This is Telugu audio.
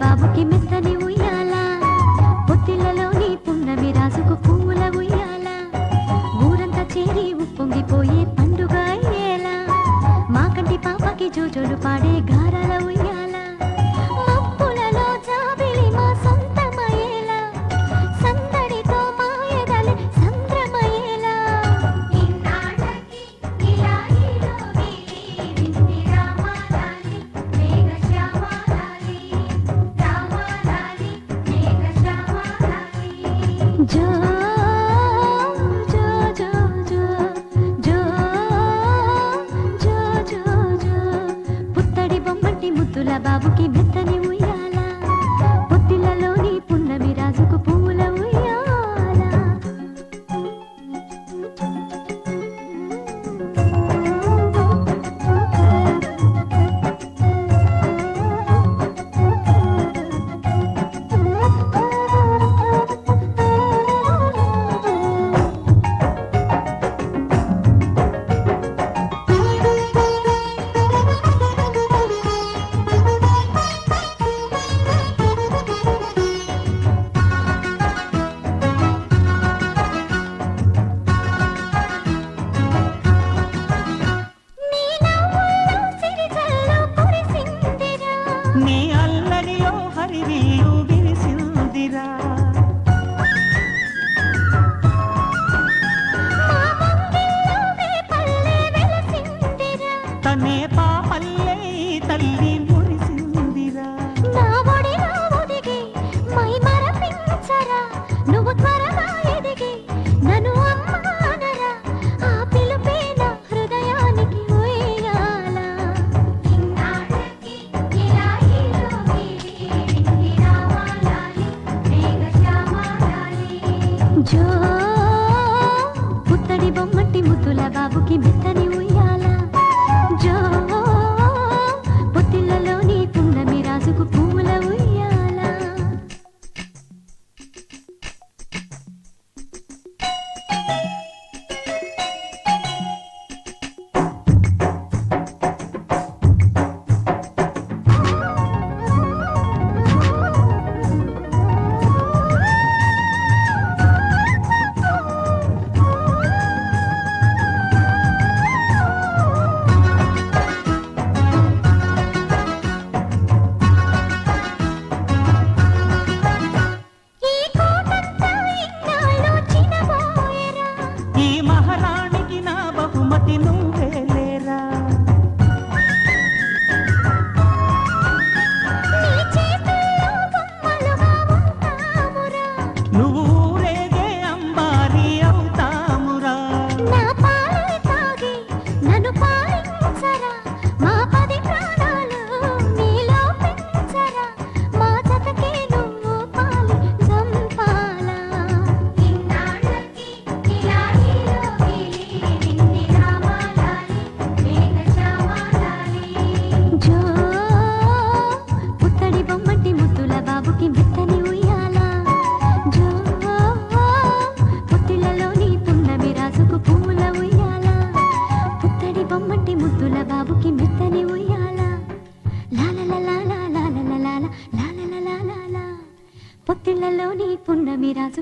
బాబుకి మెత్తని ఉయ్యాల పొత్తిళ్ళలోని పున్నమి రాజుకు పువ్వుల ఉయ్యాల ఊరంతా చేరి ఉప్పొంగిపోయే పండుగ అయ్యేలా మా కంటి పాపకి జోజోలు పాడే గారాల ఉయ్యాల మబ్బులలో జాబిలి మా సొంతమయ్యేలా సందడితో మా ఎదలే సంద్రమయ్యేలా ఇన్నాళ్ళకి ఇలా జో జో జో జో జో జో జో జో పుత్తడి బొమ్మటి ముద్దుల బాబుకి మెత్తని ఉయ్యాల పొత్తిళ్ళలోని పున్నమి రాజుకు పువ్వుల ఉయ్యాల నీ అల్లరిలో హరివిల్లు విరిసిందిరా తనే పాపల్లే తల్లి మురిసిందిరా నా ఒడిలో ఒదిగి మై మరపించరా నువ్వు త్వరగా ఎదిగి నన్ను అమ్మానరా ఆ పిలుపే నా హృదయానికి ఉయ్యాల ఇన్నాళ్ళకి ఇలా జో పుత్తడి బొమ్మటి ముద్దుల బాబుకి మెత్తని ఉయ్యాల జో పొత్తిళ్ళలోని పున్నమి రాజుకు పువ్వుల ఉయ్యాల ఈ మహారాణికి నా బహుమతి నువ్వే లేరా నువ్వు ఊరేగే అంబారి అవుతామురా నన్ను పాలించరా మా పది ప్రాణాలు నీలో పెంచరా మా జతకే నువ్వు పాలి జంపాలా ఇన్నాళ్ళకి ఇలా జో పుత్తడి బొమ్మటి ముద్దుల బాబుకి మెత్తని ఉయ్యాల జో పొత్తిళ్ళలోని పున్నమి రాజుకు పువ్వుల ఉయ్యాల పుత్తడి బొమ్మటి ముద్దుల బాబుకి మెత్తని ఉయ్యాల లాల పొత్తిళ్ళలోని పున్నమి రాజు